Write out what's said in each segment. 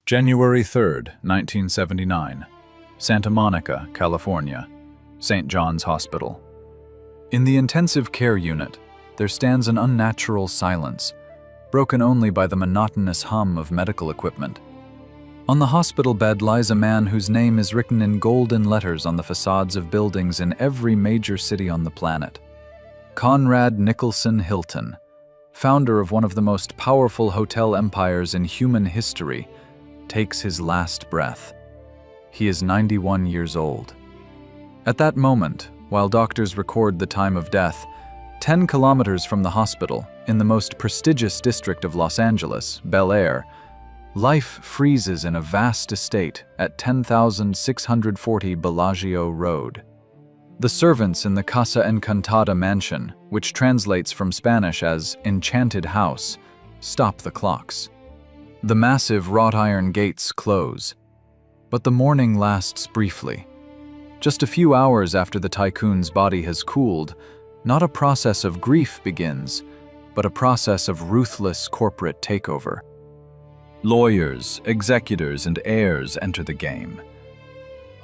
January 3rd, 1979, Santa Monica, California, St. John's Hospital. In the intensive care unit, there stands an unnatural silence, broken only by the monotonous hum of medical equipment. On the hospital bed lies a man whose name is written in golden letters on the facades of buildings in every major city on the planet. Conrad Nicholson Hilton, founder of one of the most powerful hotel empires in human history, takes his last breath. He is 91 years old. At that moment, while doctors record the time of death, 10 kilometers from the hospital, in the most prestigious district of Los Angeles, Bel Air, life freezes in a vast estate at 10,640 Bellagio Road. The servants in the Casa Encantada mansion, which translates from Spanish as enchanted house, stop the clocks. The massive wrought iron gates close. But the mourning lasts briefly. Just a few hours after the tycoon's body has cooled, not a process of grief begins, but a process of ruthless corporate takeover. Lawyers, executors, and heirs enter the game.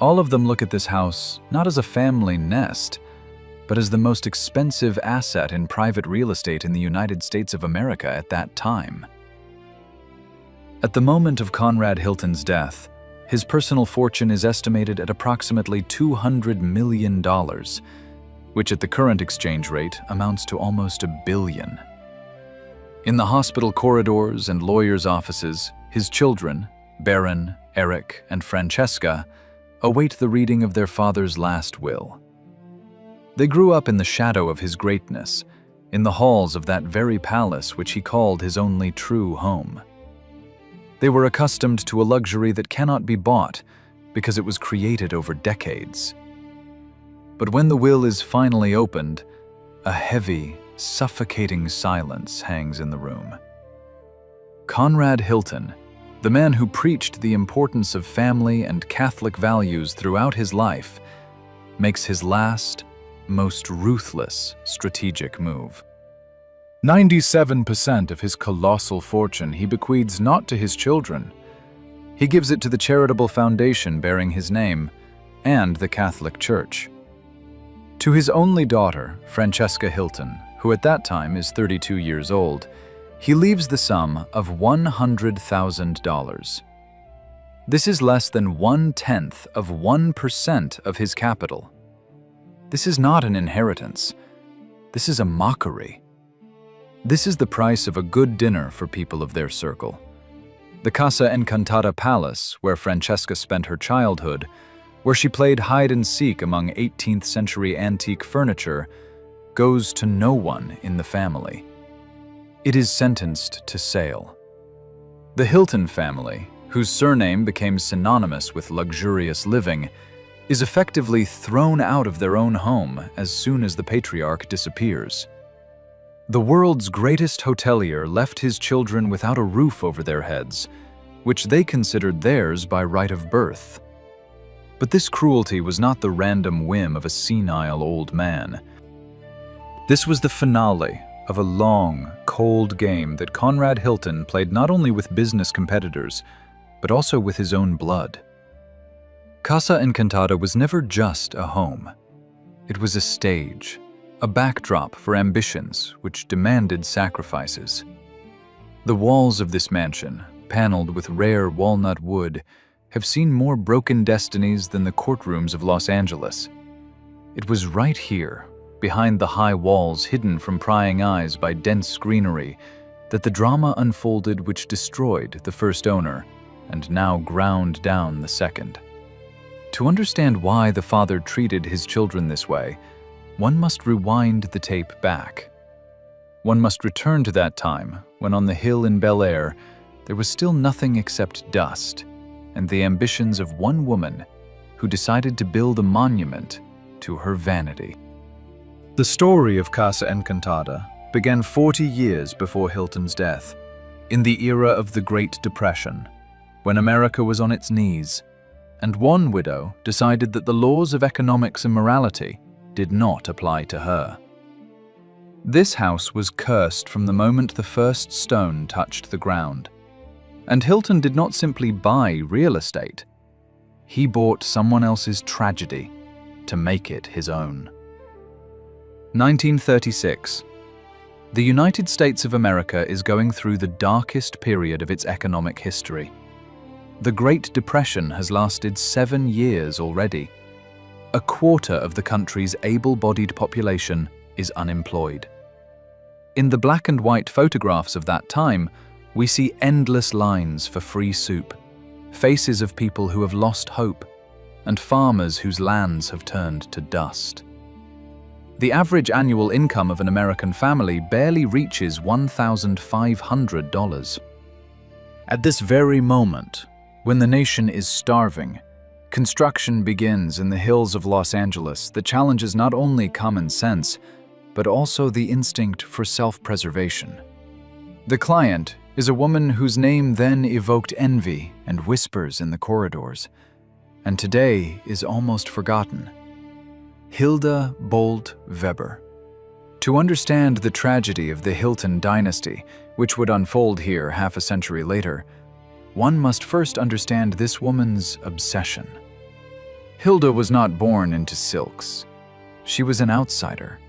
All of them look at this house not as a family nest, but as the most expensive asset in private real estate in the United States of America at that time. At the moment of Conrad Hilton's death, his personal fortune is estimated at approximately $200 million, which at the current exchange rate amounts to almost $1 billion. In the hospital corridors and lawyers' offices, his children, Baron, Eric, and Francesca, await the reading of their father's last will. They grew up in the shadow of his greatness, in the halls of that very palace which he called his only true home. They were accustomed to a luxury that cannot be bought because it was created over decades. But when the will is finally opened, a heavy, suffocating silence hangs in the room. Conrad Hilton, the man who preached the importance of family and Catholic values throughout his life, makes his last, most ruthless strategic move. 97% of his colossal fortune he bequeaths not to his children. He gives it to the charitable foundation bearing his name and the Catholic Church. To his only daughter, Francesca Hilton, who at that time is 32 years old, he leaves the sum of $100,000. This is less than 1/10 of 1% of his capital. This is not an inheritance. This is a mockery. This is the price of a good dinner for people of their circle. The Casa Encantada Palace, where Francesca spent her childhood, where she played hide-and-seek among 18th century antique furniture, goes to no one in the family. It is sentenced to sale. The Hilton family, whose surname became synonymous with luxurious living, is effectively thrown out of their own home as soon as the patriarch disappears. The world's greatest hotelier left his children without a roof over their heads, which they considered theirs by right of birth. But this cruelty was not the random whim of a senile old man. This was the finale of a long, cold game that Conrad Hilton played not only with business competitors, but also with his own blood. Casa Encantada was never just a home. It was a stage, a backdrop for ambitions which demanded sacrifices. The walls of this mansion, paneled with rare walnut wood, have seen more broken destinies than the courtrooms of Los Angeles. It was right here, behind the high walls hidden from prying eyes by dense greenery, that the drama unfolded which destroyed the first owner and now ground down the second. To understand why the father treated his children this way, one must rewind the tape back. One must return to that time when on the hill in Bel Air there was still nothing except dust and the ambitions of one woman who decided to build a monument to her vanity. The story of Casa Encantada began 40 years before Hilton's death, in the era of the Great Depression, when America was on its knees, and one widow decided that the laws of economics and morality did not apply to her. This house was cursed from the moment the first stone touched the ground, And Hilton did not simply buy real estate. He bought someone else's tragedy to make it his own. 1936. The United States of America is going through the darkest period of its economic history. The Great Depression has lasted 7 years already. A quarter of the country's able-bodied population is unemployed. In the black and white photographs of that time, we see endless lines for free soup, faces of people who have lost hope, and farmers whose lands have turned to dust. The average annual income of an American family barely reaches $1,500. At this very moment, when the nation is starving, construction begins in the hills of Los Angeles that challenges not only common sense, but also the instinct for self-preservation. The client is a woman whose name then evoked envy and whispers in the corridors, and today is almost forgotten. Hilda Bolt Weber. To understand the tragedy of the Hilton Dynasty, which would unfold here half a century later, one must first understand this woman's obsession. Hilda was not born into silks. She was an outsider.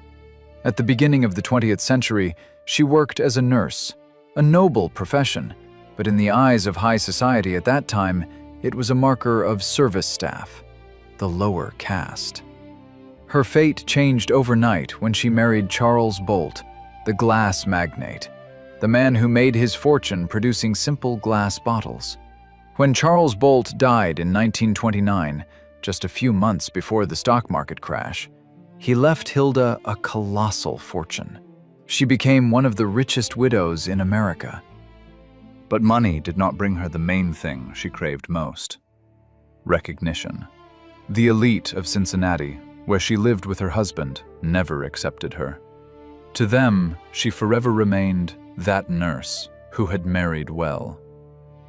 At the beginning of the 20th century, she worked as a nurse, a noble profession, but in the eyes of high society at that time, it was a marker of service staff, the lower caste. Her fate changed overnight when she married Charles Bolt, the glass magnate, the man who made his fortune producing simple glass bottles. When Charles Bolt died in 1929, just a few months before the stock market crash, he left Hilda a colossal fortune. She became one of the richest widows in America. But money did not bring her the main thing she craved most: recognition. The elite of Cincinnati, where she lived with her husband, never accepted her. To them, she forever remained that nurse who had married well.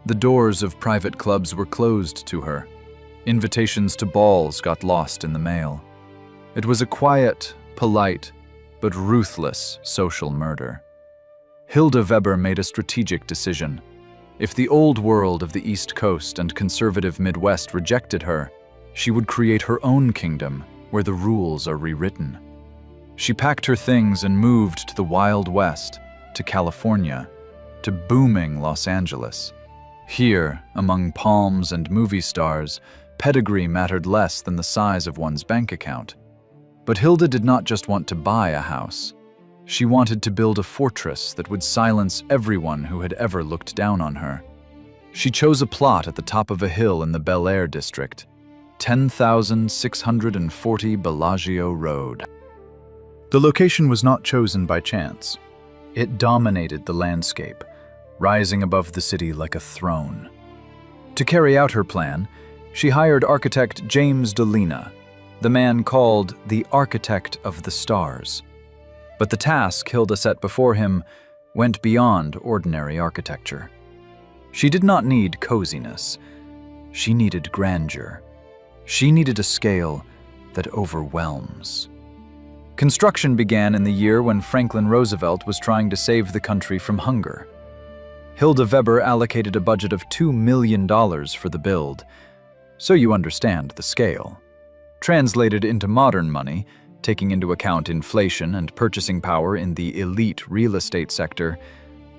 The doors of private clubs were closed to her. Invitations to balls got lost in the mail. It was a quiet, polite, but ruthless social murder. Hilda Weber made a strategic decision. If the old world of the East Coast and conservative Midwest rejected her, she would create her own kingdom where the rules are rewritten. She packed her things and moved to the Wild West, to California, to booming Los Angeles. Here, among palms and movie stars, pedigree mattered less than the size of one's bank account. But Hilda did not just want to buy a house. She wanted to build a fortress that would silence everyone who had ever looked down on her. She chose a plot at the top of a hill in the Bel Air district, 10,640 Bellagio Road. The location was not chosen by chance. It dominated the landscape, rising above the city like a throne. To carry out her plan, she hired architect James Dolina, the man called the Architect of the Stars. But the task Hilda set before him went beyond ordinary architecture. She did not need coziness. She needed grandeur. She needed a scale that overwhelms. Construction began in the year when Franklin Roosevelt was trying to save the country from hunger. Hilda Weber allocated a budget of $2 million for the build, so you understand the scale. Translated into modern money, taking into account inflation and purchasing power in the elite real estate sector,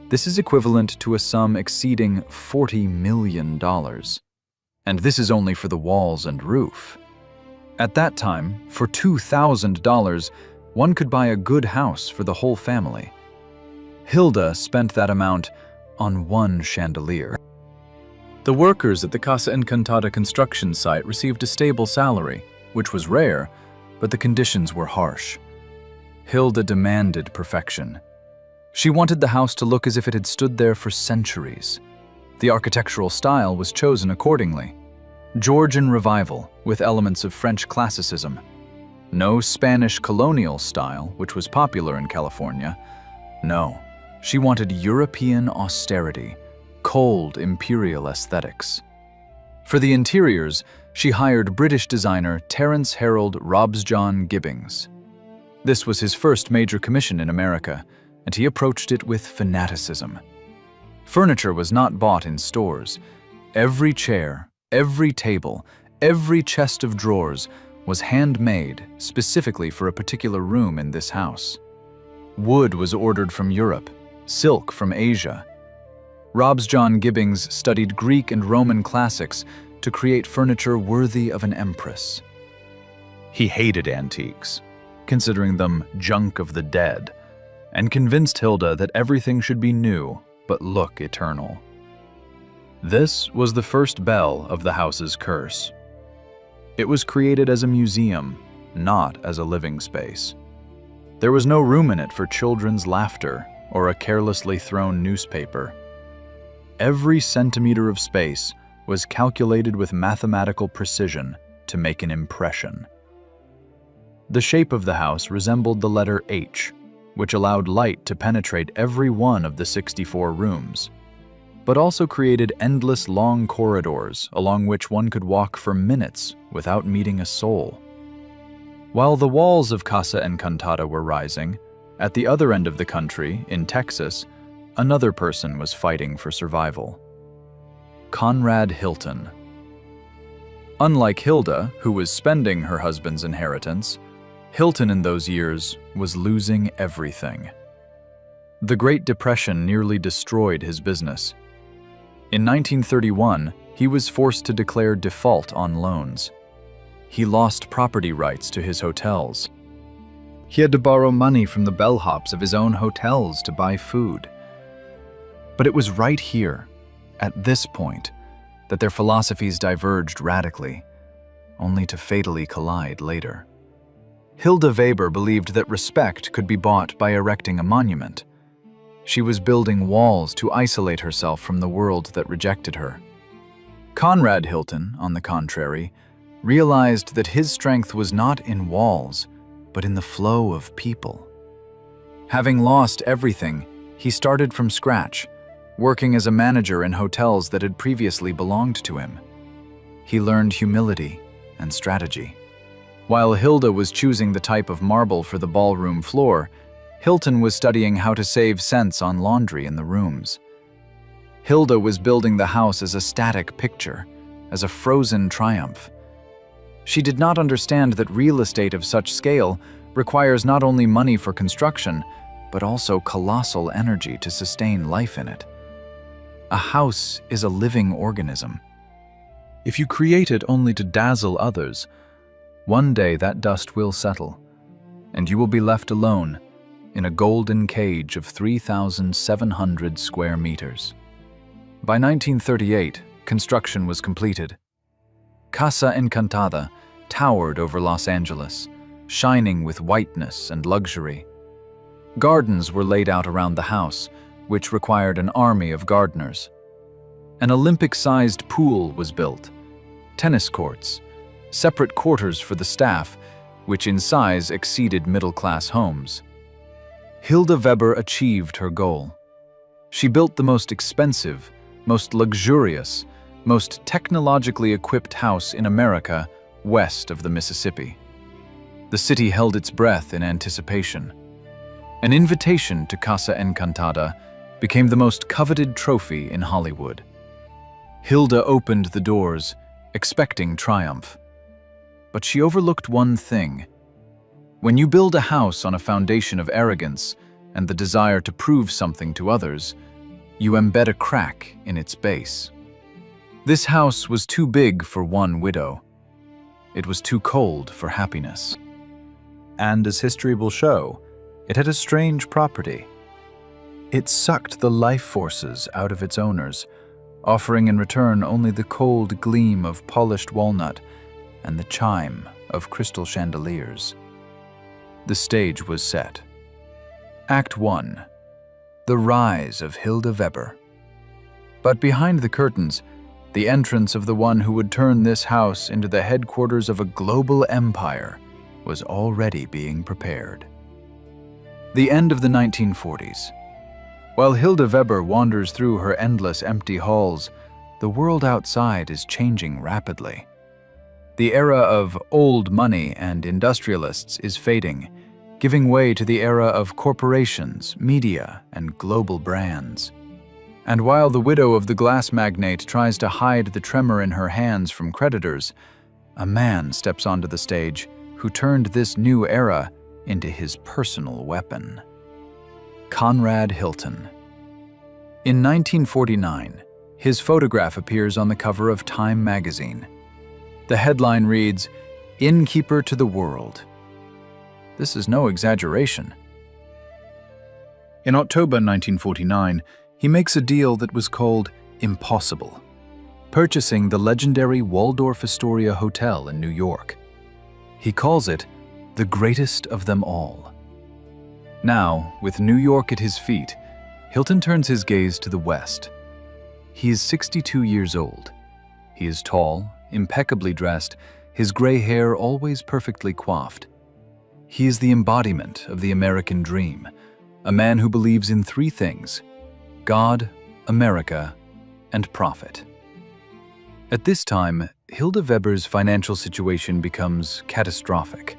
this is equivalent to a sum exceeding $40 million. And this is only for the walls and roof. At that time, for $2,000, one could buy a good house for the whole family. Hilda spent that amount on one chandelier. The workers at the Casa Encantada construction site received a stable salary, which was rare, but the conditions were harsh. Hilda demanded perfection. She wanted the house to look as if it had stood there for centuries. The architectural style was chosen accordingly. Georgian revival with elements of French classicism. No Spanish colonial style, which was popular in California. No, she wanted European austerity, cold imperial aesthetics. For the interiors, she hired British designer Terence Harold Robsjohn Gibbings. This was his first major commission in America, and he approached it with fanaticism. Furniture was not bought in stores. Every chair, every table, every chest of drawers was handmade specifically for a particular room in this house. Wood was ordered from Europe, silk from Asia. Robs-John Gibbings studied Greek and Roman classics to create furniture worthy of an empress. He hated antiques, considering them junk of the dead, and convinced Hilda that everything should be new but look eternal. This was the first bell of the house's curse. It was created as a museum, not as a living space. There was no room in it for children's laughter or a carelessly thrown newspaper. Every centimeter of space was calculated with mathematical precision to make an impression. The shape of the house resembled the letter H, which allowed light to penetrate every one of the 64 rooms, but also created endless long corridors along which one could walk for minutes without meeting a soul. While the walls of Casa Encantada were rising, at the other end of the country, in Texas, another person was fighting for survival. Conrad Hilton. Unlike Hilda, who was spending her husband's inheritance, Hilton in those years was losing everything. The Great Depression nearly destroyed his business. In 1931, he was forced to declare default on loans. He lost property rights to his hotels. He had to borrow money from the bellhops of his own hotels to buy food. But it was right here, at this point, that their philosophies diverged radically, only to fatally collide later. Hilda Weber believed that respect could be bought by erecting a monument. She was building walls to isolate herself from the world that rejected her. Conrad Hilton, on the contrary, realized that his strength was not in walls, but in the flow of people. Having lost everything, he started from scratch, working as a manager in hotels that had previously belonged to him. He learned humility and strategy. While Hilda was choosing the type of marble for the ballroom floor, Hilton was studying how to save cents on laundry in the rooms. Hilda was building the house as a static picture, as a frozen triumph. She did not understand that real estate of such scale requires not only money for construction, but also colossal energy to sustain life in it. A house is a living organism. If you create it only to dazzle others, one day that dust will settle, and you will be left alone in a golden cage of 3,700 square meters. By 1938, construction was completed. Casa Encantada towered over Los Angeles, shining with whiteness and luxury. Gardens were laid out around the house, which required an army of gardeners. An Olympic-sized pool was built, tennis courts, separate quarters for the staff, which in size exceeded middle-class homes. Hilda Weber achieved her goal. She built the most expensive, most luxurious, most technologically equipped house in America west of the Mississippi. The city held its breath in anticipation. An invitation to Casa Encantada became the most coveted trophy in Hollywood. Hilda opened the doors, expecting triumph. But she overlooked one thing. When you build a house on a foundation of arrogance and the desire to prove something to others, you embed a crack in its base. This house was too big for one widow. It was too cold for happiness. And as history will show, it had a strange property. It sucked the life forces out of its owners, offering in return only the cold gleam of polished walnut and the chime of crystal chandeliers. The stage was set. Act 1. The rise of Hilda Weber. But behind the curtains, the entrance of the one who would turn this house into the headquarters of a global empire was already being prepared. The end of the 1940s. While Hilda Weber wanders through her endless empty halls, the world outside is changing rapidly. The era of old money and industrialists is fading, giving way to the era of corporations, media, and global brands. And while the widow of the glass magnate tries to hide the tremor in her hands from creditors, a man steps onto the stage who turned this new era into his personal weapon. Conrad Hilton. In 1949, his photograph appears on the cover of Time magazine. The headline reads, "Innkeeper to the World." This is no exaggeration. In October 1949, he makes a deal that was called impossible, purchasing the legendary Waldorf Astoria Hotel in New York. He calls it the greatest of them all. Now, with New York at his feet, Hilton turns his gaze to the west. He is 62 years old. He is tall, impeccably dressed, his gray hair always perfectly coiffed. He is the embodiment of the American dream, a man who believes in three things: God, America, and profit. At this time, Hilda Weber's financial situation becomes catastrophic.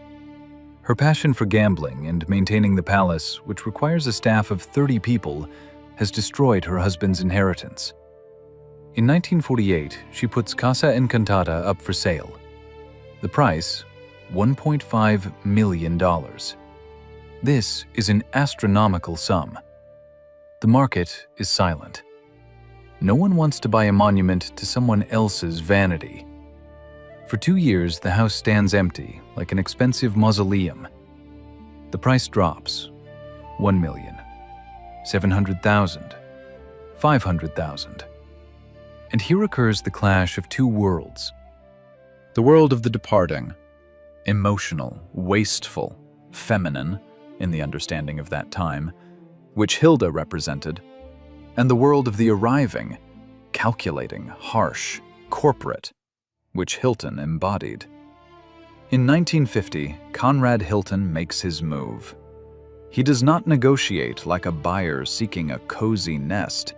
Her passion for gambling and maintaining the palace, which requires a staff of 30 people, has destroyed her husband's inheritance. In 1948, she puts Casa Encantada up for sale. The price, $1.5 million. This is an astronomical sum. The market is silent. No one wants to buy a monument to someone else's vanity. For 2 years, the house stands empty, like an expensive mausoleum. The price drops. 1 million, 700,000, 500,000. And here occurs the clash of two worlds. The world of the departing, emotional, wasteful, feminine, in the understanding of that time, which Hilda represented, and the world of the arriving, calculating, harsh, corporate, which Hilton embodied. In 1950, Conrad Hilton makes his move. He does not negotiate like a buyer seeking a cozy nest.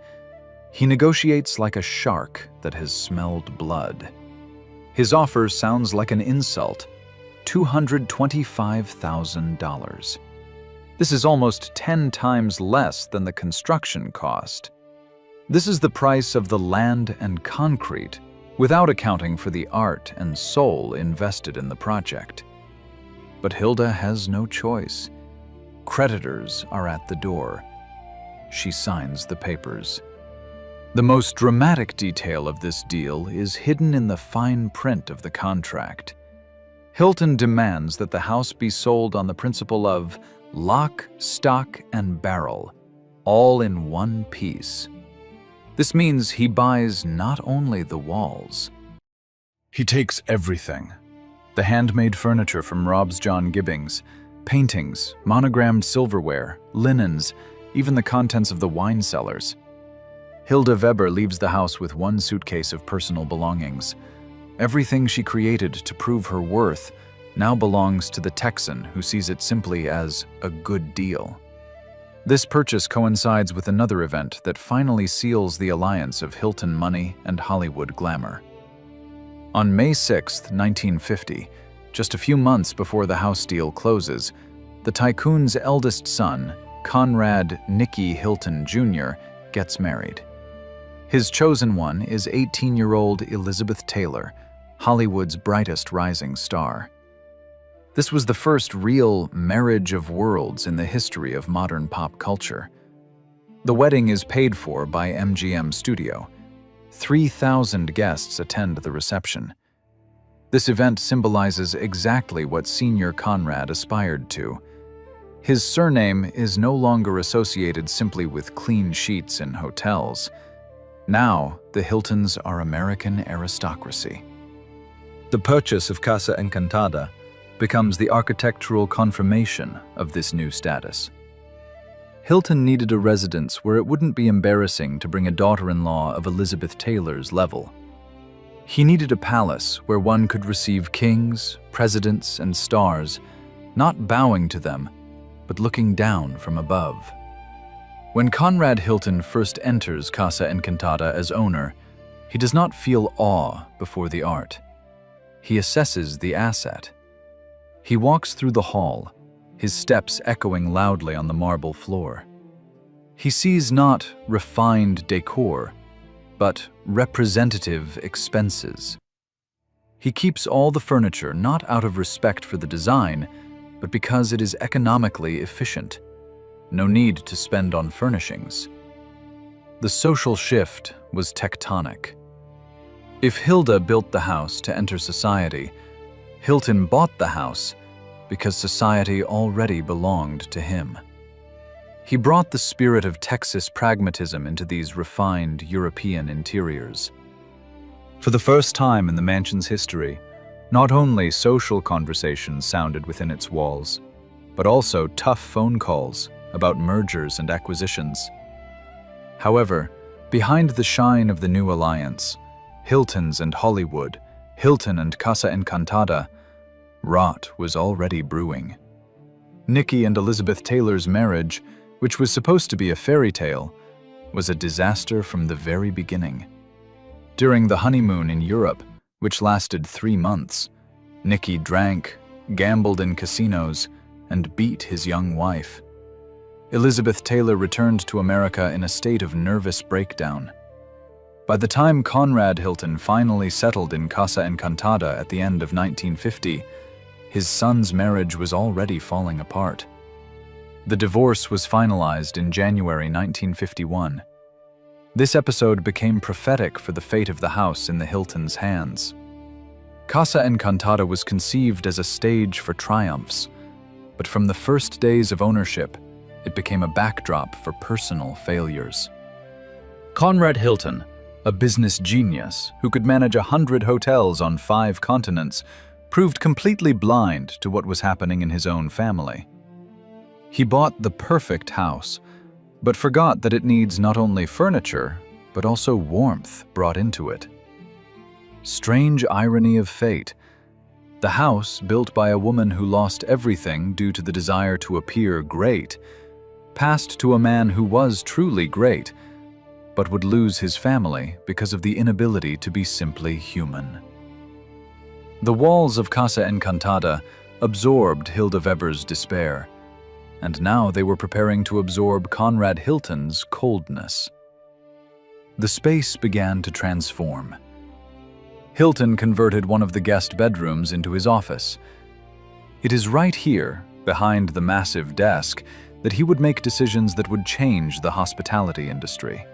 He negotiates like a shark that has smelled blood. His offer sounds like an insult: $225,000. This is almost 10 times less than the construction cost. This is the price of the land and concrete, without accounting for the art and soul invested in the project. But Hilda has no choice. Creditors are at the door. She signs the papers. The most dramatic detail of this deal is hidden in the fine print of the contract. Hilton demands that the house be sold on the principle of lock, stock, and barrel, all in one piece. This means he buys not only the walls. He takes everything. The handmade furniture from Rob's John Gibbings, paintings, monogrammed silverware, linens, even the contents of the wine cellars. Hilda Weber leaves the house with one suitcase of personal belongings. Everything she created to prove her worth now belongs to the Texan who sees it simply as a good deal. This purchase coincides with another event that finally seals the alliance of Hilton money and Hollywood glamour. On May 6, 1950, just a few months before the house deal closes, the tycoon's eldest son, Conrad Nicky Hilton Jr., gets married. His chosen one is 18-year-old Elizabeth Taylor, Hollywood's brightest rising star. This was the first real marriage of worlds in the history of modern pop culture. The wedding is paid for by MGM Studio. 3,000 guests attend the reception. This event symbolizes exactly what Senior Conrad aspired to. His surname is no longer associated simply with clean sheets in hotels. Now, the Hiltons are American aristocracy. The purchase of Casa Encantada becomes the architectural confirmation of this new status. Hilton needed a residence where it wouldn't be embarrassing to bring a daughter-in-law of Elizabeth Taylor's level. He needed a palace where one could receive kings, presidents, and stars, not bowing to them, but looking down from above. When Conrad Hilton first enters Casa Encantada as owner, he does not feel awe before the art. He assesses the asset. He walks through the hall, his steps echoing loudly on the marble floor. He sees not refined decor, but representative expenses. He keeps all the furniture not out of respect for the design, but because it is economically efficient. No need to spend on furnishings. The social shift was tectonic. If Hilda built the house to enter society, Hilton bought the house because society already belonged to him. He brought the spirit of Texas pragmatism into these refined European interiors. For the first time in the mansion's history, not only social conversations sounded within its walls, but also tough phone calls about mergers and acquisitions. However, behind the shine of the new alliance, Hilton's and Hollywood, Hilton and Casa Encantada, rot was already brewing. Nikki and Elizabeth Taylor's marriage, which was supposed to be a fairy tale, was a disaster from the very beginning. During the honeymoon in Europe, which lasted 3 months, Nikki drank, gambled in casinos, and beat his young wife. Elizabeth Taylor returned to America in a state of nervous breakdown. By the time Conrad Hilton finally settled in Casa Encantada at the end of 1950, his son's marriage was already falling apart. The divorce was finalized in January 1951. This episode became prophetic for the fate of the house in the Hiltons' hands. Casa Encantada was conceived as a stage for triumphs, but from the first days of ownership, it became a backdrop for personal failures. Conrad Hilton, a business genius who could manage 100 hotels on 5 continents, proved completely blind to what was happening in his own family. He bought the perfect house, but forgot that it needs not only furniture, but also warmth brought into it. Strange irony of fate. The house, built by a woman who lost everything due to the desire to appear great, passed to a man who was truly great, but would lose his family because of the inability to be simply human. The walls of Casa Encantada absorbed Hilda Weber's despair, and now they were preparing to absorb Conrad Hilton's coldness. The space began to transform. Hilton converted one of the guest bedrooms into his office. It is right here, behind the massive desk, that he would make decisions that would change the hospitality industry.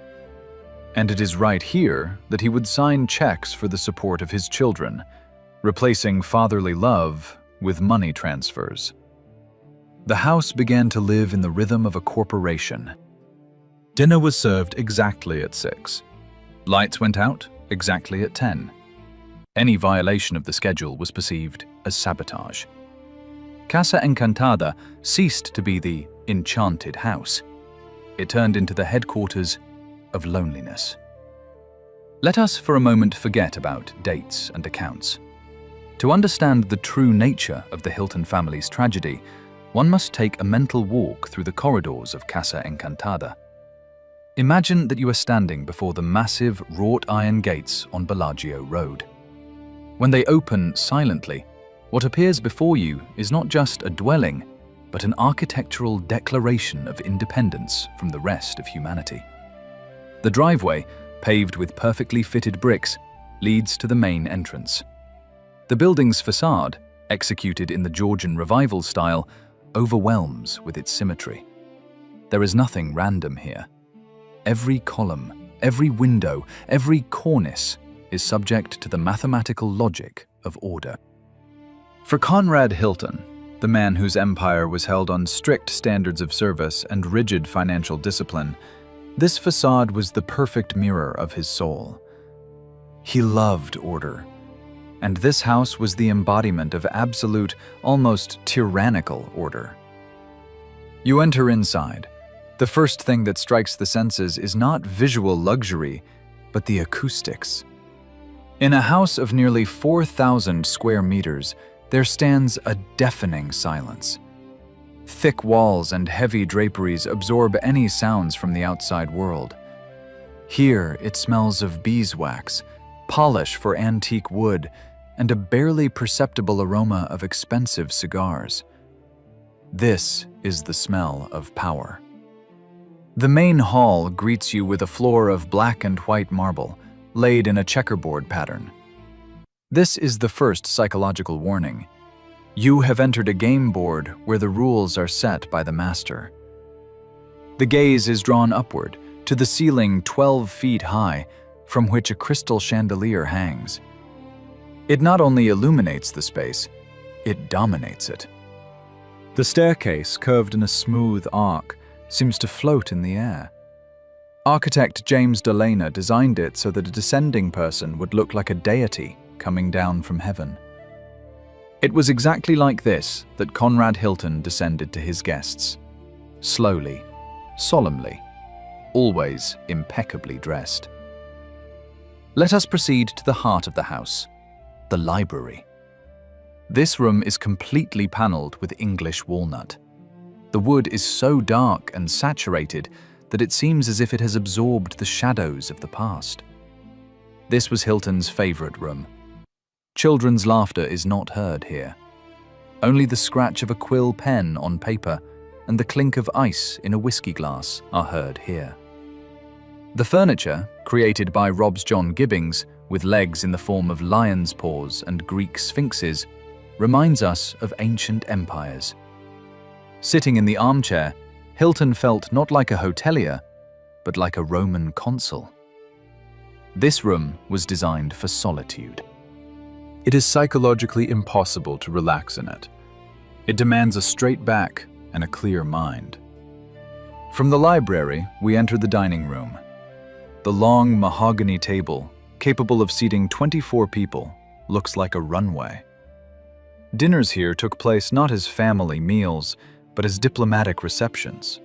And it is right here that he would sign checks for the support of his children, replacing fatherly love with money transfers. The house began to live in the rhythm of a corporation. Dinner was served exactly at 6. Lights went out exactly at 10. Any violation of the schedule was perceived as sabotage. Casa Encantada ceased to be the enchanted house. It turned into the headquarters of loneliness. Let us for a moment forget about dates and accounts. To understand the true nature of the Hilton family's tragedy, one must take a mental walk through the corridors of Casa Encantada. Imagine that you are standing before the massive wrought iron gates on Bellagio Road. When they open silently, what appears before you is not just a dwelling, but an architectural declaration of independence from the rest of humanity. The driveway, paved with perfectly fitted bricks, leads to the main entrance. The building's facade, executed in the Georgian Revival style, overwhelms with its symmetry. There is nothing random here. Every column, every window, every cornice is subject to the mathematical logic of order. For Conrad Hilton, the man whose empire was held on strict standards of service and rigid financial discipline, this facade was the perfect mirror of his soul. He loved order, and this house was the embodiment of absolute, almost tyrannical order. You enter inside. The first thing that strikes the senses is not visual luxury, but the acoustics. In a house of nearly 4,000 square meters, there stands a deafening silence. Thick walls and heavy draperies absorb any sounds from the outside world. Here, it smells of beeswax, polish for antique wood, and a barely perceptible aroma of expensive cigars. This is the smell of power. The main hall greets you with a floor of black and white marble, laid in a checkerboard pattern. This is the first psychological warning. You have entered a game board where the rules are set by the master. The gaze is drawn upward to the ceiling 12 feet high, from which a crystal chandelier hangs. It not only illuminates the space, it dominates it. The staircase, curved in a smooth arc, seems to float in the air. Architect James Delana designed it so that a descending person would look like a deity coming down from heaven. It was exactly like this that Conrad Hilton descended to his guests. Slowly, solemnly, always impeccably dressed. Let us proceed to the heart of the house, the library. This room is completely paneled with English walnut. The wood is so dark and saturated that it seems as if it has absorbed the shadows of the past. This was Hilton's favorite room. Children's laughter is not heard here. Only the scratch of a quill pen on paper and the clink of ice in a whiskey glass are heard here. The furniture, created by Rob's John Gibbings, with legs in the form of lion's paws and Greek sphinxes, reminds us of ancient empires. Sitting in the armchair, Hilton felt not like a hotelier, but like a Roman consul. This room was designed for solitude. It is psychologically impossible to relax in it. It demands a straight back and a clear mind. From the library, we enter the dining room. The long mahogany table, capable of seating 24 people, looks like a runway. Dinners here took place not as family meals, but as diplomatic receptions.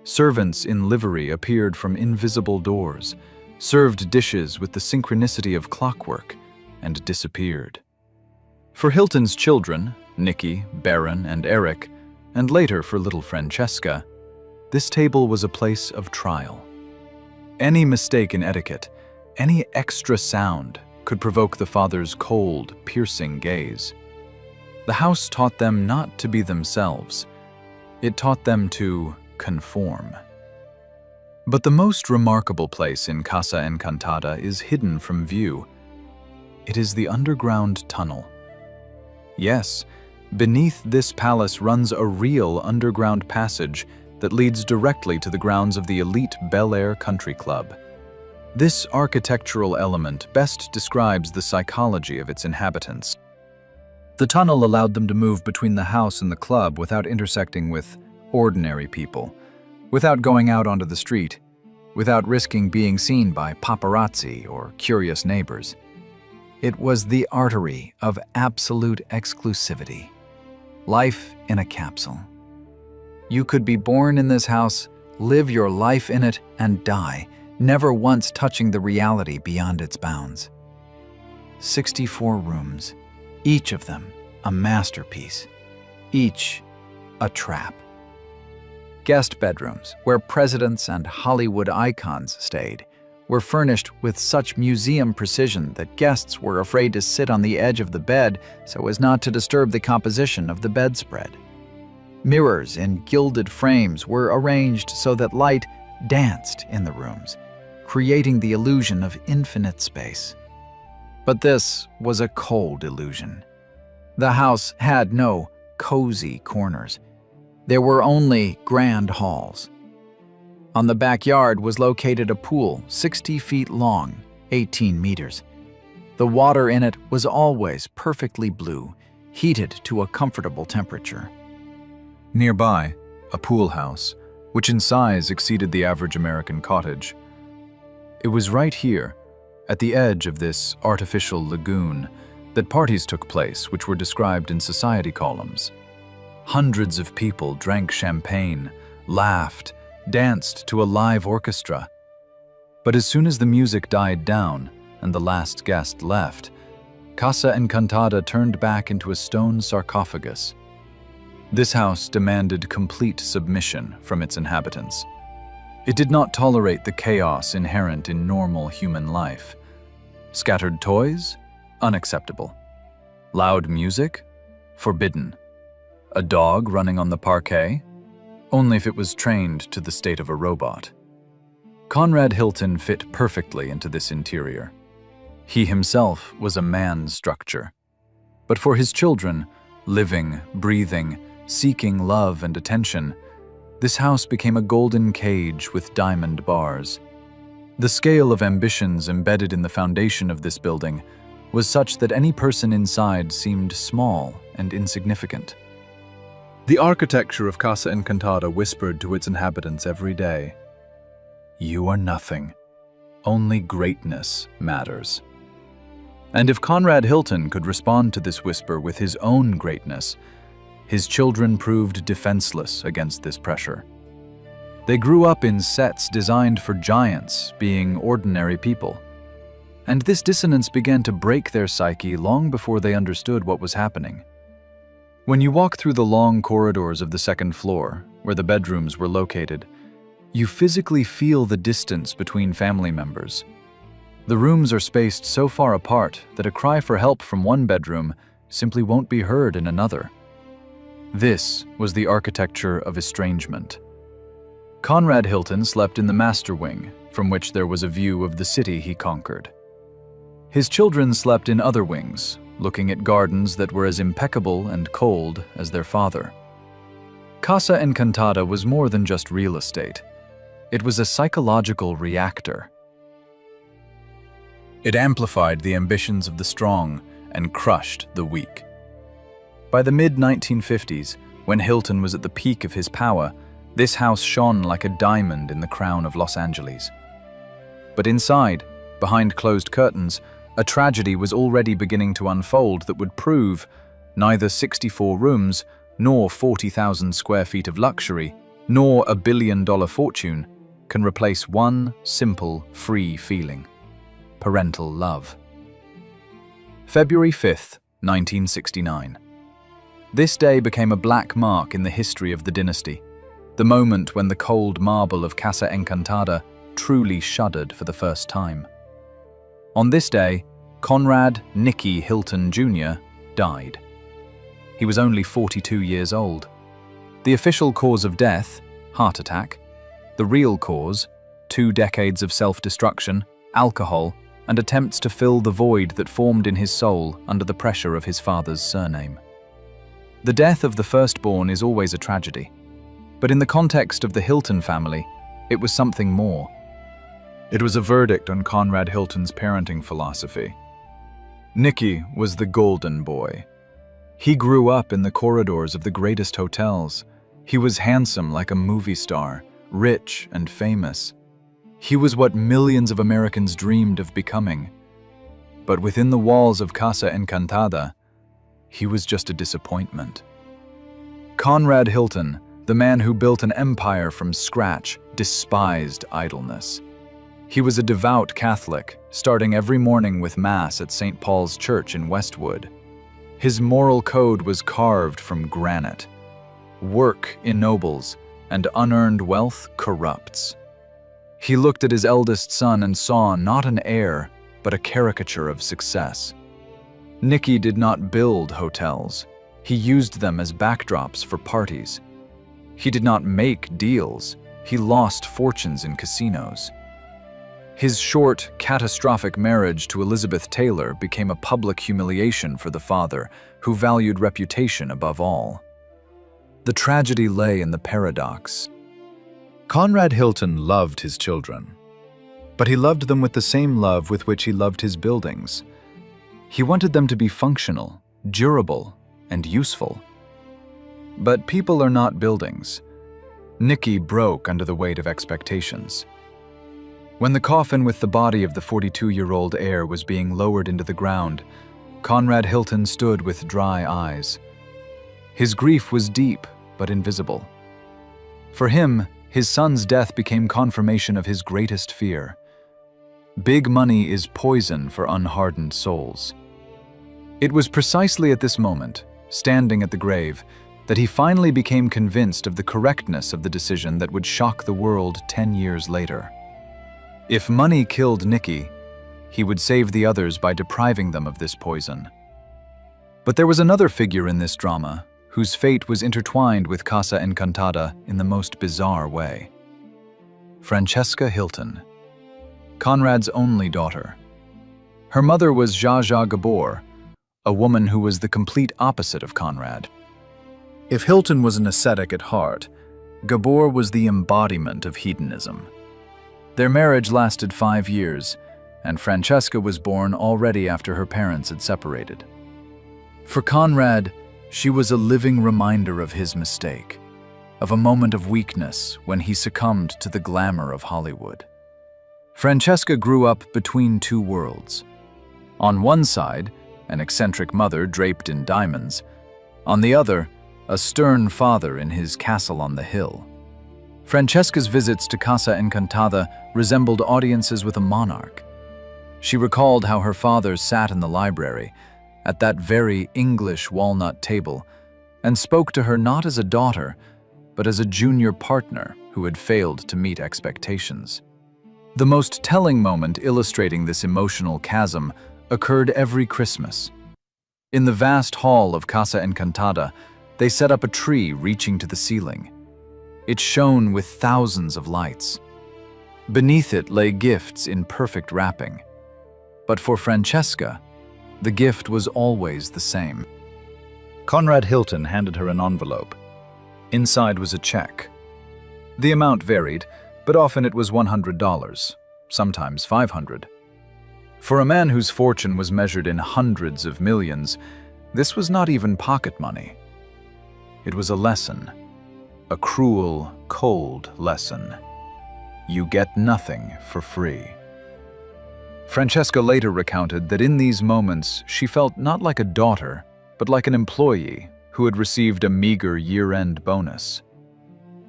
Servants in livery appeared from invisible doors, served dishes with the synchronicity of clockwork, and disappeared. For Hilton's children, Nicky, Baron, and Eric, and later for little Francesca, this table was a place of trial. Any mistake in etiquette, any extra sound, could provoke the father's cold, piercing gaze. The house taught them not to be themselves. It taught them to conform. But the most remarkable place in Casa Encantada is hidden from view. It is the underground tunnel. Yes, beneath this palace runs a real underground passage that leads directly to the grounds of the elite Bel Air Country Club. This architectural element best describes the psychology of its inhabitants. The tunnel allowed them to move between the house and the club without intersecting with ordinary people, without going out onto the street, without risking being seen by paparazzi or curious neighbors. It was the artery of absolute exclusivity. Life in a capsule. You could be born in this house, live your life in it, and die, never once touching the reality beyond its bounds. 64 rooms, each of them a masterpiece, each a trap. Guest bedrooms, where presidents and Hollywood icons stayed, were furnished with such museum precision that guests were afraid to sit on the edge of the bed so as not to disturb the composition of the bedspread. Mirrors in gilded frames were arranged so that light danced in the rooms, creating the illusion of infinite space. But this was a cold illusion. The house had no cozy corners. There were only grand halls. On the backyard was located a pool 60 feet long, 18 meters. The water in it was always perfectly blue, heated to a comfortable temperature. Nearby, a pool house, which in size exceeded the average American cottage. It was right here, at the edge of this artificial lagoon, that parties took place which were described in society columns. Hundreds of people drank champagne, laughed, danced to a live orchestra. But as soon as the music died down and the last guest left, Casa Encantada turned back into a stone sarcophagus. This house demanded complete submission from its inhabitants. It did not tolerate the chaos inherent in normal human life. Scattered toys? Unacceptable. Loud music? Forbidden. A dog running on the parquet? only if it was trained to the state of a robot. Conrad Hilton fit perfectly into this interior. He himself was a man structure. But for his children, living, breathing, seeking love and attention, this house became a golden cage with diamond bars. The scale of ambitions embedded in the foundation of this building was such that any person inside seemed small and insignificant. The architecture of Casa Encantada whispered to its inhabitants every day, "You are nothing. Only greatness matters." And if Conrad Hilton could respond to this whisper with his own greatness, his children proved defenseless against this pressure. They grew up in sets designed for giants being ordinary people. And this dissonance began to break their psyche long before they understood what was happening. When you walk through the long corridors of the second floor, where the bedrooms were located, you physically feel the distance between family members. The rooms are spaced so far apart that a cry for help from one bedroom simply won't be heard in another. This was the architecture of estrangement. Conrad Hilton slept in the master wing, from which there was a view of the city he conquered. His children slept in other wings, looking at gardens that were as impeccable and cold as their father. Casa Encantada was more than just real estate. It was a psychological reactor. It amplified the ambitions of the strong and crushed the weak. By the mid-1950s, when Hilton was at the peak of his power, this house shone like a diamond in the crown of Los Angeles. But inside, behind closed curtains, a tragedy was already beginning to unfold that would prove neither 64 rooms, nor 40,000 square feet of luxury, nor a billion-dollar fortune can replace one simple, free feeling: parental love. February 5th, 1969. This day became a black mark in the history of the dynasty, the moment when the cold marble of Casa Encantada truly shuddered for the first time. On this day, Conrad Nicky Hilton Jr. died. He was only 42 years old. The official cause of death, heart attack. The real cause, 2 decades of self-destruction, alcohol, and attempts to fill the void that formed in his soul under the pressure of his father's surname. The death of the firstborn is always a tragedy, but in the context of the Hilton family, it was something more. It was a verdict on Conrad Hilton's parenting philosophy. Nicky was the golden boy. He grew up in the corridors of the greatest hotels. He was handsome like a movie star, rich and famous. He was what millions of Americans dreamed of becoming. But within the walls of Casa Encantada, he was just a disappointment. Conrad Hilton, the man who built an empire from scratch, despised idleness. He was a devout Catholic, starting every morning with Mass at St. Paul's Church in Westwood. His moral code was carved from granite. Work ennobles, and unearned wealth corrupts. He looked at his eldest son and saw not an heir, but a caricature of success. Nicky did not build hotels. He used them as backdrops for parties. He did not make deals. He lost fortunes in casinos. His short, catastrophic marriage to Elizabeth Taylor became a public humiliation for the father, who valued reputation above all. The tragedy lay in the paradox. Conrad Hilton loved his children, but he loved them with the same love with which he loved his buildings. He wanted them to be functional, durable, and useful. But people are not buildings. Nicky broke under the weight of expectations. When the coffin with the body of the 42-year-old heir was being lowered into the ground, Conrad Hilton stood with dry eyes. His grief was deep but invisible. For him, his son's death became confirmation of his greatest fear. Big money is poison for unhardened souls. It was precisely at this moment, standing at the grave, that he finally became convinced of the correctness of the decision that would shock the world 10 years later. If money killed Nicky, he would save the others by depriving them of this poison. But there was another figure in this drama whose fate was intertwined with Casa Encantada in the most bizarre way. Francesca Hilton, Conrad's only daughter. Her mother was Zsa Zsa Gabor, a woman who was the complete opposite of Conrad. If Hilton was an ascetic at heart, Gabor was the embodiment of hedonism. Their marriage lasted 5 years, and Francesca was born already after her parents had separated. For Conrad, she was a living reminder of his mistake, of a moment of weakness when he succumbed to the glamour of Hollywood. Francesca grew up between two worlds. On one side, an eccentric mother draped in diamonds. On the other, a stern father in his castle on the hill. Francesca's visits to Casa Encantada resembled audiences with a monarch. She recalled how her father sat in the library, at that very English walnut table, and spoke to her not as a daughter, but as a junior partner who had failed to meet expectations. The most telling moment illustrating this emotional chasm occurred every Christmas. In the vast hall of Casa Encantada, they set up a tree reaching to the ceiling. It shone with thousands of lights. Beneath it lay gifts in perfect wrapping. But for Francesca, the gift was always the same. Conrad Hilton handed her an envelope. Inside was a check. The amount varied, but often it was $100, sometimes $500. For a man whose fortune was measured in hundreds of millions, this was not even pocket money. It was a lesson, a cruel, cold lesson. You get nothing for free. Francesca later recounted that in these moments she felt not like a daughter, but like an employee who had received a meager year-end bonus.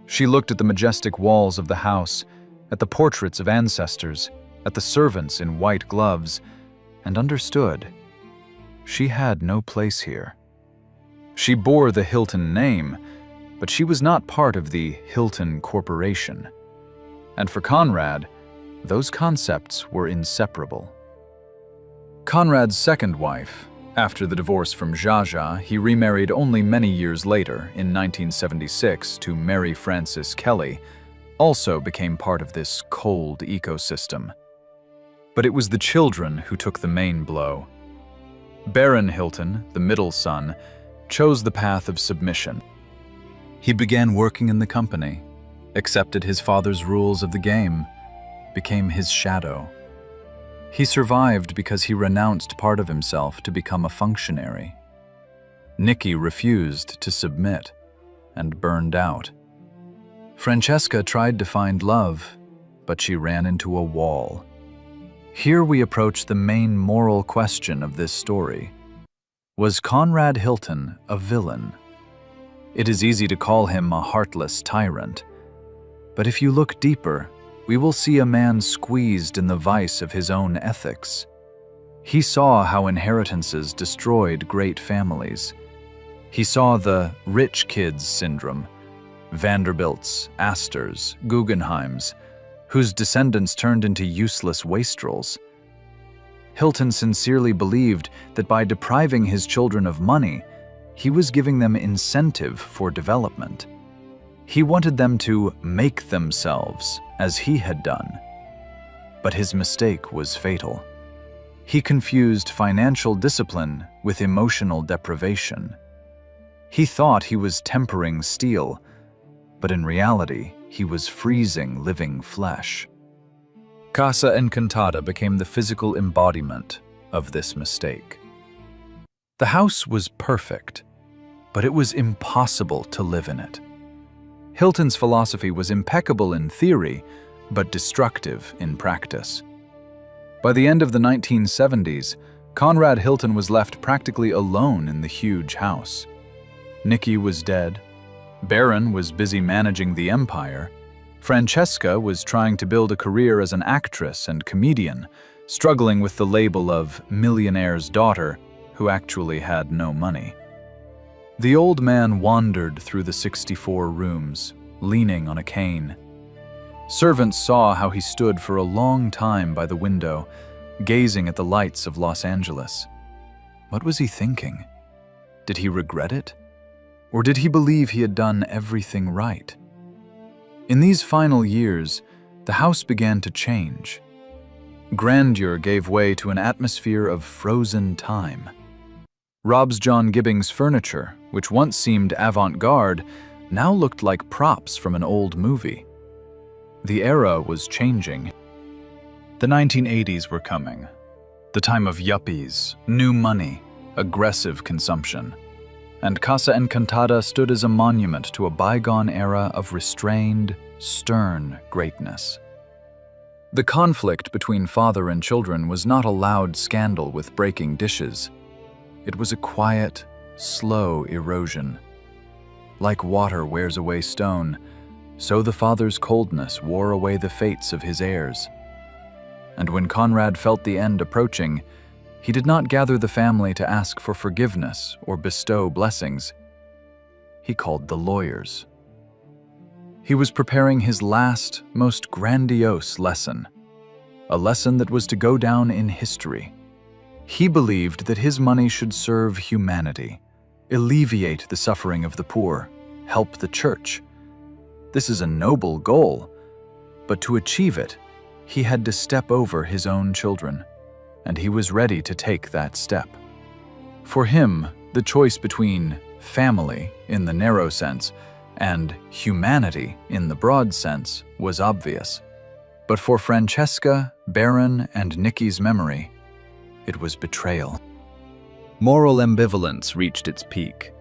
She looked at the majestic walls of the house, at the portraits of ancestors, at the servants in white gloves, and understood. She had no place here. She bore the Hilton name, but she was not part of the Hilton Corporation. And for Conrad, those concepts were inseparable. Conrad's second wife, after the divorce from Zsa Zsa, he remarried only many years later, in 1976, to Mary Frances Kelly, also became part of this cold ecosystem. But it was the children who took the main blow. Baron Hilton, the middle son, chose the path of submission. He began working in the company, accepted his father's rules of the game, became his shadow. He survived because he renounced part of himself to become a functionary. Nikki refused to submit and burned out. Francesca tried to find love, but she ran into a wall. Here we approach the main moral question of this story. Was Conrad Hilton a villain? It is easy to call him a heartless tyrant, but if you look deeper, we will see a man squeezed in the vice of his own ethics. He saw how inheritances destroyed great families. He saw the rich kids syndrome, Vanderbilts, Astors, Guggenheims, whose descendants turned into useless wastrels. Hilton sincerely believed that by depriving his children of money, he was giving them incentive for development. He wanted them to make themselves, as he had done. But his mistake was fatal. He confused financial discipline with emotional deprivation. He thought he was tempering steel, but in reality, he was freezing living flesh. Casa Encantada became the physical embodiment of this mistake. The house was perfect, but it was impossible to live in it. Hilton's philosophy was impeccable in theory, but destructive in practice. By the end of the 1970s, Conrad Hilton was left practically alone in the huge house. Nikki was dead. Baron was busy managing the empire. Francesca was trying to build a career as an actress and comedian, struggling with the label of millionaire's daughter who actually had no money. The old man wandered through the 64 rooms, leaning on a cane. Servants saw how he stood for a long time by the window, gazing at the lights of Los Angeles. What was he thinking? Did he regret it? Or did he believe he had done everything right? In these final years, the house began to change. Grandeur gave way to an atmosphere of frozen time. Rob's John Gibbings furniture, which once seemed avant-garde, now looked like props from an old movie. The era was changing. The 1980s were coming. The time of yuppies, new money, aggressive consumption. And Casa Encantada stood as a monument to a bygone era of restrained, stern greatness. The conflict between father and children was not a loud scandal with breaking dishes. It was a quiet, slow erosion. Like water wears away stone, so the father's coldness wore away the fates of his heirs. And when Conrad felt the end approaching, he did not gather the family to ask for forgiveness or bestow blessings. He called the lawyers. He was preparing his last, most grandiose lesson, a lesson that was to go down in history. He believed that his money should serve humanity, alleviate the suffering of the poor, help the church. This is a noble goal, but to achieve it, he had to step over his own children, and he was ready to take that step. For him, the choice between family in the narrow sense and humanity in the broad sense was obvious. But for Francesca, Baron, and Nicky's memory, it was betrayal. Moral ambivalence reached its peak.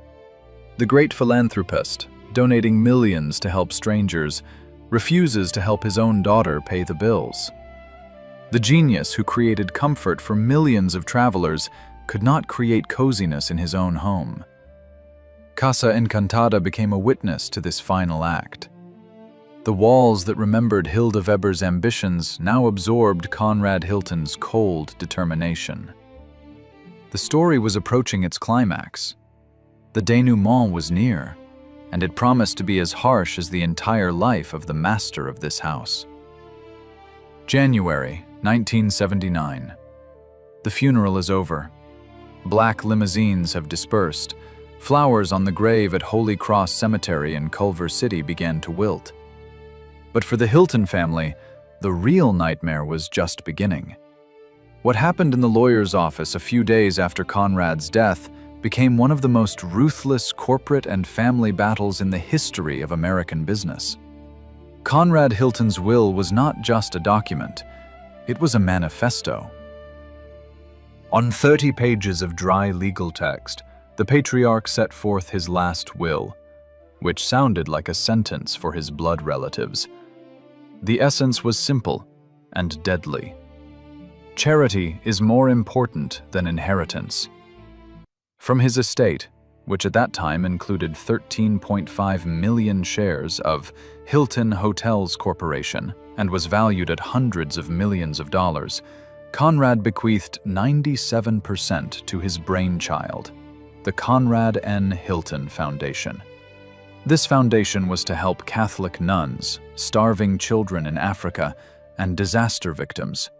The great philanthropist, donating millions to help strangers, refuses to help his own daughter pay the bills. The genius who created comfort for millions of travelers could not create coziness in his own home. Casa Encantada became a witness to this final act. The walls that remembered Hilda Weber's ambitions now absorbed Conrad Hilton's cold determination. The story was approaching its climax. The denouement was near, and it promised to be as harsh as the entire life of the master of this house. January 1979. The funeral is over. Black limousines have dispersed. Flowers on the grave at Holy Cross Cemetery in Culver City began to wilt. But for the Hilton family, the real nightmare was just beginning. What happened in the lawyer's office a few days after Conrad's death became one of the most ruthless corporate and family battles in the history of American business. Conrad Hilton's will was not just a document, it was a manifesto. On 30 pages of dry legal text, the patriarch set forth his last will, which sounded like a sentence for his blood relatives. The essence was simple and deadly. Charity is more important than inheritance. From his estate, which at that time included 13.5 million shares of Hilton Hotels Corporation and was valued at hundreds of millions of dollars, Conrad bequeathed 97% to his brainchild, the Conrad N. Hilton Foundation. This foundation was to help Catholic nuns, starving children in Africa, and disaster victims.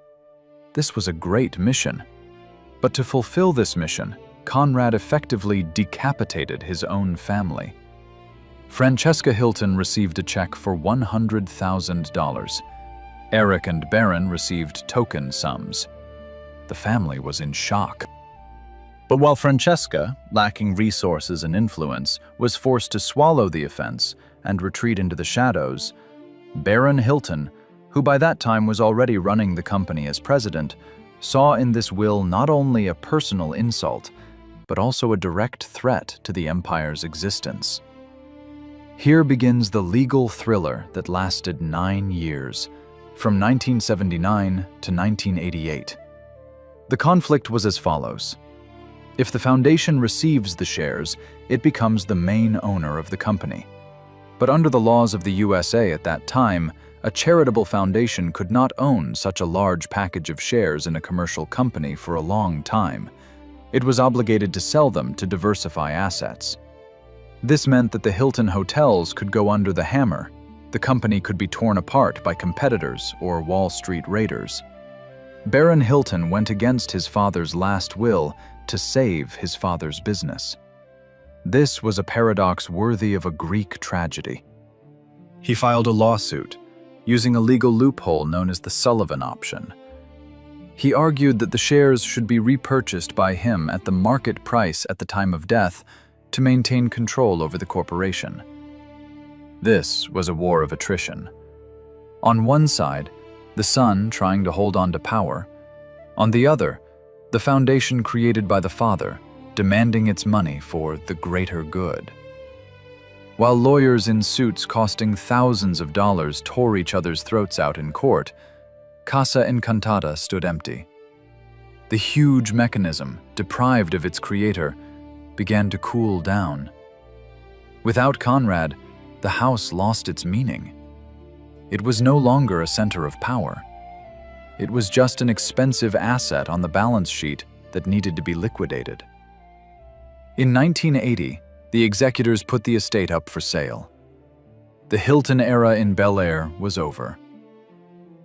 This was a great mission. But to fulfill this mission, Conrad effectively decapitated his own family. Francesca Hilton received a check for $100,000. Eric and Baron received token sums. The family was in shock. But while Francesca, lacking resources and influence, was forced to swallow the offense and retreat into the shadows, Baron Hilton, who by that time was already running the company as president, saw in this will not only a personal insult, but also a direct threat to the empire's existence. Here begins the legal thriller that lasted 9 years, from 1979 to 1988. The conflict was as follows. If the foundation receives the shares, it becomes the main owner of the company. But under the laws of the USA at that time, a charitable foundation could not own such a large package of shares in a commercial company for a long time. It was obligated to sell them to diversify assets. This meant that the Hilton hotels could go under the hammer. The company could be torn apart by competitors or Wall Street raiders. Baron Hilton went against his father's last will to save his father's business. This was a paradox worthy of a Greek tragedy. He filed a lawsuit, using a legal loophole known as the Sullivan option. He argued that the shares should be repurchased by him at the market price at the time of death to maintain control over the corporation. This was a war of attrition. On one side, the son trying to hold on to power. On the other, the foundation created by the father, demanding its money for the greater good. While lawyers in suits costing thousands of dollars tore each other's throats out in court, Casa Encantada stood empty. The huge mechanism, deprived of its creator, began to cool down. Without Conrad, the house lost its meaning. It was no longer a center of power. It was just an expensive asset on the balance sheet that needed to be liquidated. In 1980, the executors put the estate up for sale. The Hilton era in Bel Air was over.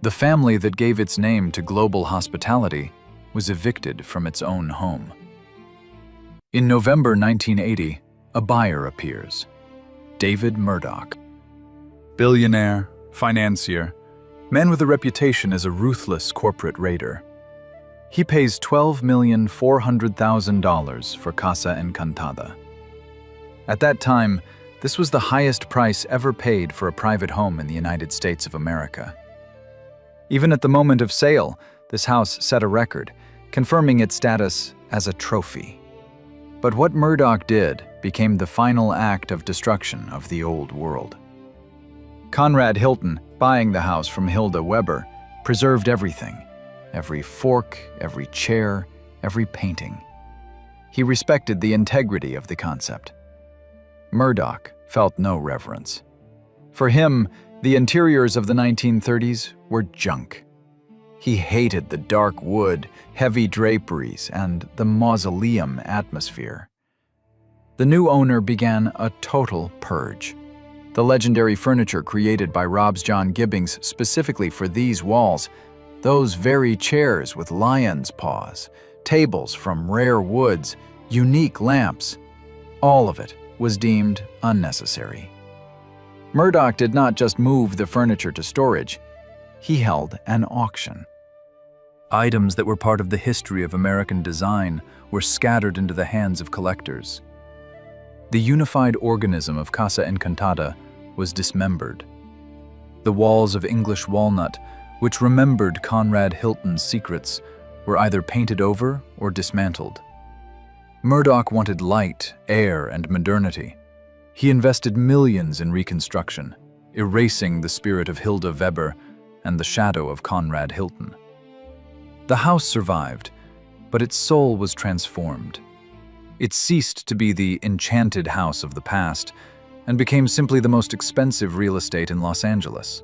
The family that gave its name to global hospitality was evicted from its own home. In November 1980, a buyer appears, David Murdoch. Billionaire, financier, man with a reputation as a ruthless corporate raider. He pays $12,400,000 for Casa Encantada. At that time, this was the highest price ever paid for a private home in the United States of America. Even at the moment of sale, this house set a record, confirming its status as a trophy. But what Murdoch did became the final act of destruction of the old world. Conrad Hilton, buying the house from Hilda Weber, preserved everything. Every fork, every chair, every painting. He respected the integrity of the concept. Murdoch felt no reverence. For him, the interiors of the 1930s were junk. He hated the dark wood, heavy draperies, and the mausoleum atmosphere. The new owner began a total purge. The legendary furniture created by Rob's John Gibbings specifically for these walls, those very chairs with lion's paws, tables from rare woods, unique lamps, all of it was deemed unnecessary. Murdoch did not just move the furniture to storage, he held an auction. Items that were part of the history of American design were scattered into the hands of collectors. The unified organism of Casa Encantada was dismembered. The walls of English walnut, which remembered Conrad Hilton's secrets, were either painted over or dismantled. Murdoch wanted light, air, and modernity. He invested millions in reconstruction, erasing the spirit of Hilda Weber and the shadow of Conrad Hilton. The house survived, but its soul was transformed. It ceased to be the enchanted house of the past and became simply the most expensive real estate in Los Angeles.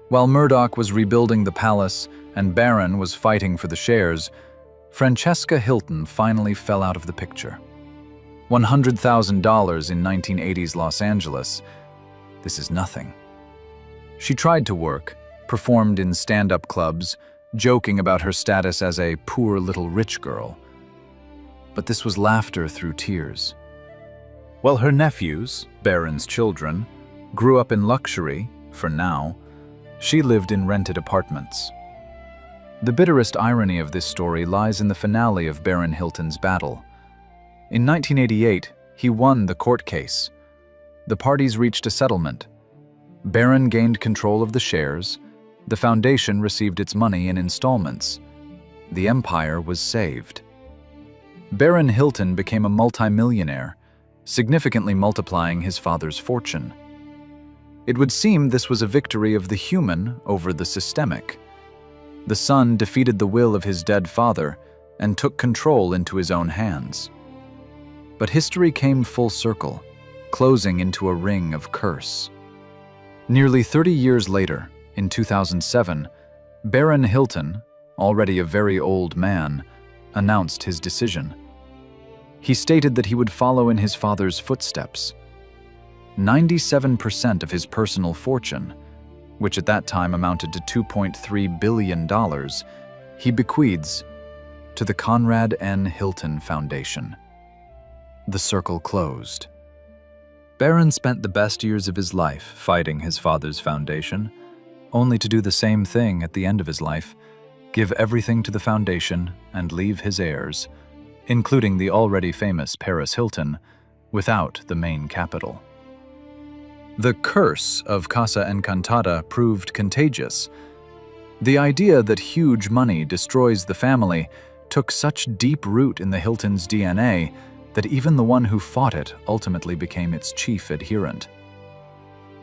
While Murdoch was rebuilding the palace and Barron was fighting for the shares, Francesca Hilton finally fell out of the picture. $100,000 in 1980s Los Angeles, this is nothing. She tried to work, performed in stand-up clubs, joking about her status as a poor little rich girl. But this was laughter through tears. While her nephews, Barron's children, grew up in luxury, for now, she lived in rented apartments. The bitterest irony of this story lies in the finale of Baron Hilton's battle. In 1988, he won the court case. The parties reached a settlement. Baron gained control of the shares. The foundation received its money in installments. The empire was saved. Baron Hilton became a multimillionaire, significantly multiplying his father's fortune. It would seem this was a victory of the human over the systemic. The son defeated the will of his dead father and took control into his own hands. But history came full circle, closing into a ring of curse. Nearly 30 years later, in 2007, Baron Hilton, already a very old man, announced his decision. He stated that he would follow in his father's footsteps. 97% of his personal fortune, which at that time amounted to $2.3 billion, he bequeaths to the Conrad N. Hilton Foundation. the circle closed. Baron spent the best years of his life fighting his father's foundation, only to do the same thing at the end of his life, give everything to the foundation and leave his heirs, including the already famous Paris Hilton, without the main capital. The curse of Casa Encantada proved contagious. The idea that huge money destroys the family took such deep root in the Hilton's DNA that even the one who fought it ultimately became its chief adherent.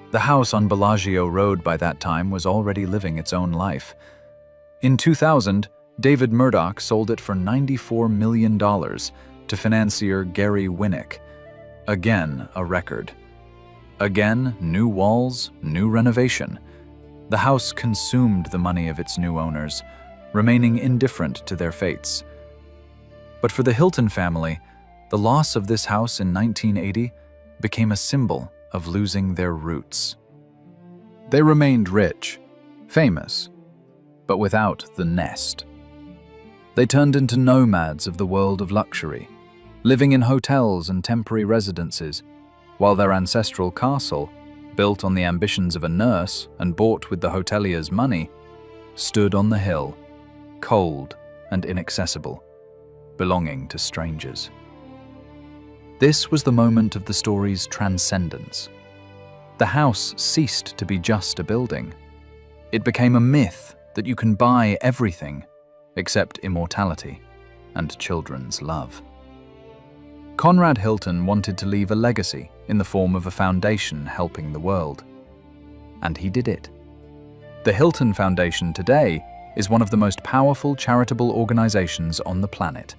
The house on Bellagio Road by that time was already living its own life. In 2000, David Murdoch sold it for $94 million to financier Gary Winnick. Again, a record. Again, new walls, new renovation. The house consumed the money of its new owners, remaining indifferent to their fates. But for the Hilton family, the loss of this house in 1980 became a symbol of losing their roots. They remained rich, famous, but without the nest. They turned into nomads of the world of luxury, living in hotels and temporary residences, while their ancestral castle, built on the ambitions of a nurse and bought with the hotelier's money, stood on the hill, cold and inaccessible, belonging to strangers. This was the moment of the story's transcendence. The house ceased to be just a building. It became a myth that you can buy everything except immortality and children's love. Conrad Hilton wanted to leave a legacy in the form of a foundation helping the world. And he did it. The Hilton Foundation today is one of the most powerful charitable organizations on the planet,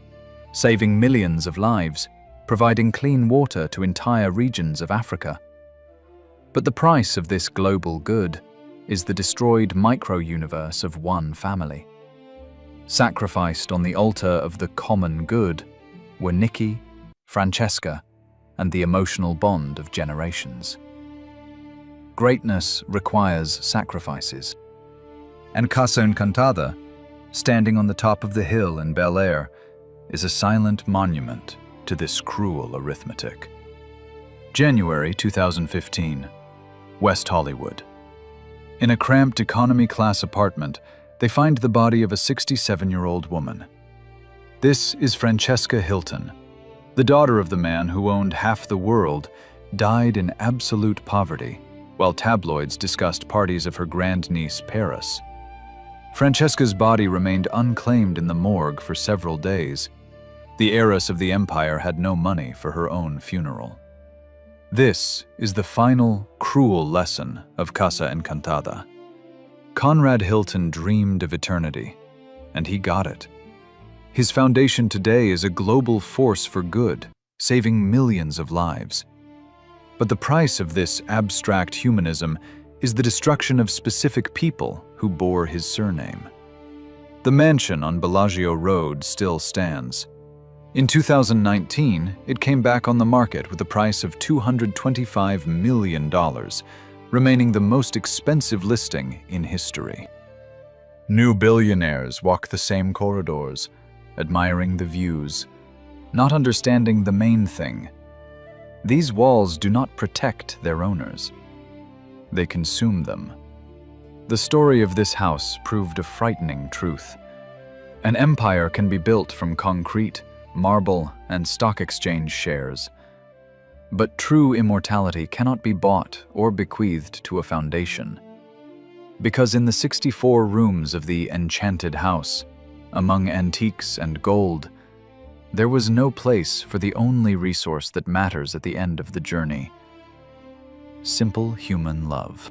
saving millions of lives, providing clean water to entire regions of Africa. But the price of this global good is the destroyed micro-universe of one family. Sacrificed on the altar of the common good were Nikki, Francesca, and the emotional bond of generations. Greatness requires sacrifices. And Casa Encantada, standing on the top of the hill in Bel Air, is a silent monument to this cruel arithmetic. January 2015, West Hollywood. In a cramped economy-class apartment, they find the body of a 67-year-old woman. This is Francesca Hilton. The daughter of the man who owned half the world died in absolute poverty, while tabloids discussed parties of her grandniece Paris. Francesca's body remained unclaimed in the morgue for several days. The heiress of the empire had no money for her own funeral. This is the final, cruel lesson of Casa Encantada. Conrad Hilton dreamed of eternity, and he got it. His foundation today is a global force for good, saving millions of lives. But the price of this abstract humanism is the destruction of specific people who bore his surname. The mansion on Bellagio Road still stands. In 2019, it came back on the market with a price of $225 million, remaining the most expensive listing in history. New billionaires walk the same corridors, admiring the views, not understanding the main thing. These walls do not protect their owners. They consume them. The story of this house proved a frightening truth. An empire can be built from concrete, marble, and stock exchange shares. But true immortality cannot be bought or bequeathed to a foundation. Because in the 64 rooms of the enchanted house, among antiques and gold, there was no place for the only resource that matters at the end of the journey: simple human love.